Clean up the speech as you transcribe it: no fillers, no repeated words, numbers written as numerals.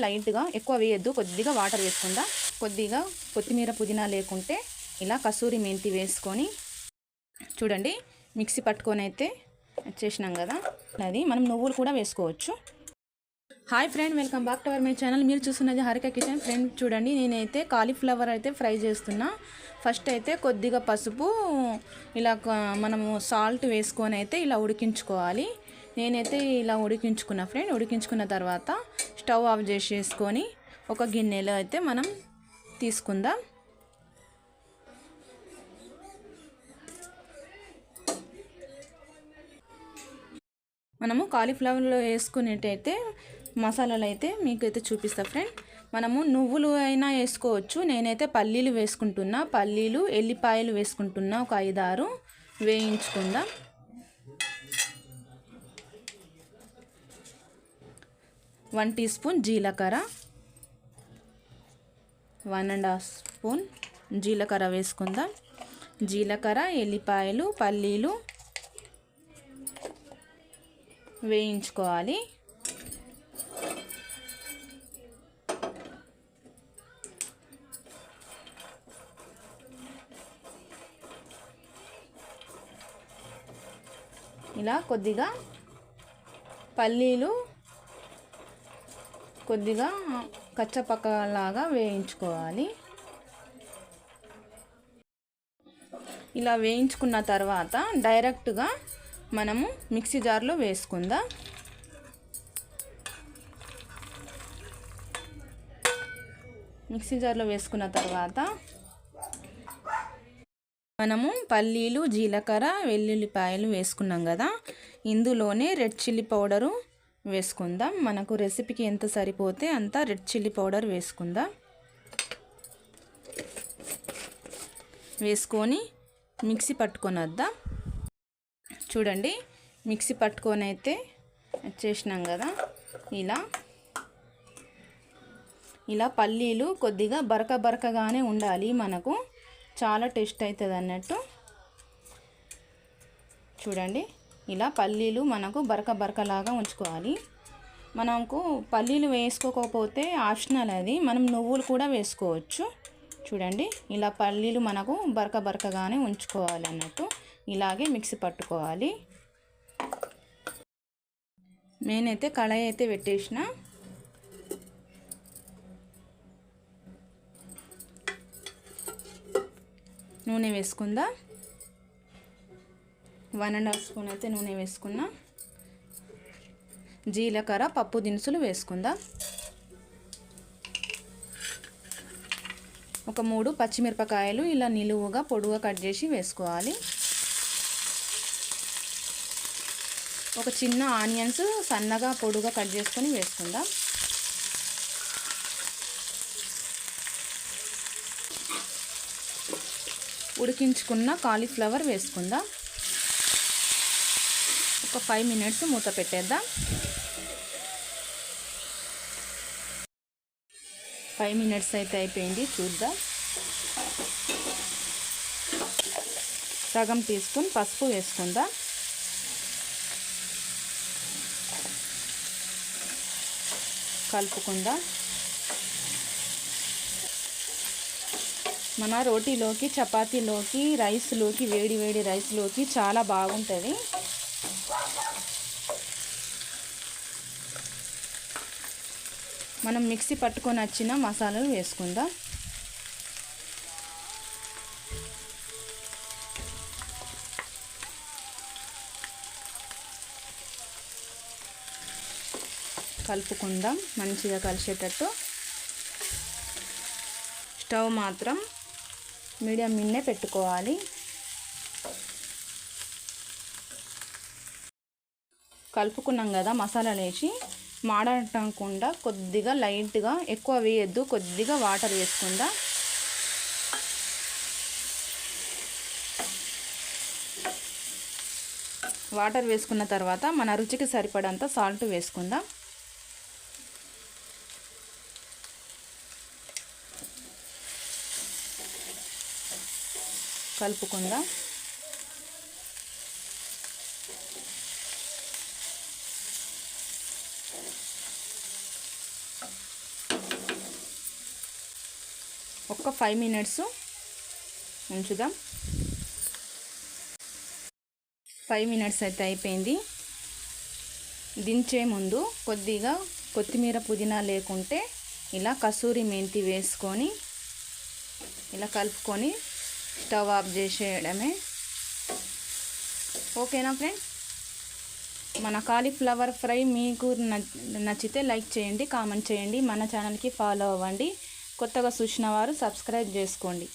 లైట్గా ఎక్కువ వేయద్దు, కొద్దిగా వాటర్ వేసుకుందా. కొద్దిగా కొత్తిమీర పుదీనా లేకుంటే ఇలా కసూరి మెంతి వేసుకొని చూడండి మిక్సీ పట్టుకొని అయితే చేసినాం కదా. అది మనం నువ్వులు కూడా వేసుకోవచ్చు. Hi friend, welcome back to our my channel. మీరు చూస్తున్నది హారిక కిచెన్. ఫ్రెండ్ చూడండి, నేనైతే కాలీఫ్లవర్ అయితే ఫ్రై చేస్తున్నా. ఫస్ట్ అయితే కొద్దిగా పసుపు ఇలా మనము సాల్ట్ వేసుకొని అయితే ఇలా ఉడికించుకోవాలి. నేనైతే ఇలా ఉడికించుకున్నా ఫ్రెండ్. ఉడికించుకున్న తర్వాత స్టవ్ ఆఫ్ చేసేసుకొని ఒక గిన్నెలో అయితే మనం తీసుకుందాం. మనము కాలీఫ్లవర్లో వేసుకునేటైతే మసాలాలు అయితే మీకైతే చూపిస్తా ఫ్రెండ్. మనము నువ్వులు అయినా వేసుకోవచ్చు. నేనైతే పల్లీలు వేసుకుంటున్నా. పల్లీలు ఎల్లిపాయలు వేసుకుంటున్నా. ఒక 5-6 వేయించుకుందాం. వన్ టీ స్పూన్ జీలకర్ర, 1.5 స్పూన్ జీలకర్ర వేసుకుందాం. జీలకర్ర, ఎల్లిపాయలు, పల్లీలు వేయించుకోవాలి. ఇలా కొద్దిగా పల్లీలు కొద్దిగా కచ్చపక్కలాగా వేయించుకోవాలి. ఇలా వేయించుకున్న తర్వాత డైరెక్ట్గా మనము మిక్సీ జార్లో వేసుకుందాం. మిక్సీ జార్లో వేసుకున్న తర్వాత మనము పల్లీలు, జీలకర్ర, వెల్లుల్లిపాయలు వేసుకున్నాం కదా. ఇందులోనే రెడ్ చిల్లీ పౌడరు వేసుకుందాం. మనకు రెసిపీకి ఎంత సరిపోతే అంత రెడ్ చిల్లీ పౌడర్ వేసుకుందాం. వేసుకొని మిక్సీ పట్టుకొని వద్దాం. చూడండి మిక్సీ పట్టుకొని అయితే చేసినాం కదా. ఇలా పల్లీలు కొద్దిగా బరకగానే ఉండాలి. మనకు చాలా టేస్ట్ అవుతుంది అన్నట్టు. చూడండి ఇలా పల్లీలు మనకు బరకలాగా ఉంచుకోవాలి. మనకు పల్లీలు వేసుకోకపోతే ఆప్షనల్, అది మనం నువ్వులు కూడా వేసుకోవచ్చు. చూడండి ఇలా పల్లీలు మనకు బరకగానే ఉంచుకోవాలి అన్నట్టు. ఇలాగే మిక్సీ పట్టుకోవాలి. నేనైతే కళాయి అయితే పెట్టేసిన. నూనె వేసుకుందా. 1.5 స్పూన్ అయితే నూనె వేసుకున్నా. జీలకర్ర, పప్పు దినుసులు వేసుకుందా. ఒక 3 పచ్చిమిరపకాయలు ఇలా నిలువుగా పొడుగా కట్ చేసి వేసుకోవాలి. ఒక చిన్న ఆనియన్స్ సన్నగా పొడుగా కట్ చేసుకొని వేసుకుందాం. ఉడికించుకున్న కాలీఫ్లవర్ వేసుకుందాం. ఒక 5 మినిట్స్ మూత పెట్టేద్దాం. 5 మినిట్స్ అయితే అయిపోయింది, చూద్దాం. సగం టీ స్పూన్ పసుపు వేసుకుందాం. కలుపుకుందాం. మన రోటీలోకి, చపాతీలోకి, రైస్లోకి, వేడి రైస్లోకి చాలా బాగుంటుంది. మనం మిక్సీ పట్టుకొని వచ్చిన మసాలాలు వేసుకుందాం. కలుపుకుందాం మంచిగా కలిసేటట్టు. స్టవ్ మాత్రం మీడియం మిన్నే పెట్టుకోవాలి. కలుపుకున్నాం కదా మసాలాలు వేసి, మాడటకుండా కొద్దిగా లైట్గా, ఎక్కువ వేయద్దు, కొద్దిగా వాటర్ వేసుకుందా. వాటర్ వేసుకున్న తర్వాత మన రుచికి సరిపడంత సాల్ట్ వేసుకుందాం. కలుపుకుందాం. ఒక్క 5 మినిట్స్ ఉంచుదాం. 5 మినిట్స్ అయితే అయిపోయింది. దించే ముందు కొద్దిగా కొత్తిమీర పుదీనా లేకుంటే ఇలా కసూరి మెంతి వేసుకొని ఇలా కలుపుకొని స్టవ్ ఆఫ్ చేసేయడమే. ఓకేనా ఫ్రెండ్స్? మన కాలీఫ్లవర్ ఫ్రై మీకు నచ్చితే లైక్ చేయండి, కామెంట్ చేయండి, మన ఛానల్కి ఫాలో అవ్వండి. కొత్తగా చూసిన వారు సబ్స్క్రైబ్ చేసుకోండి.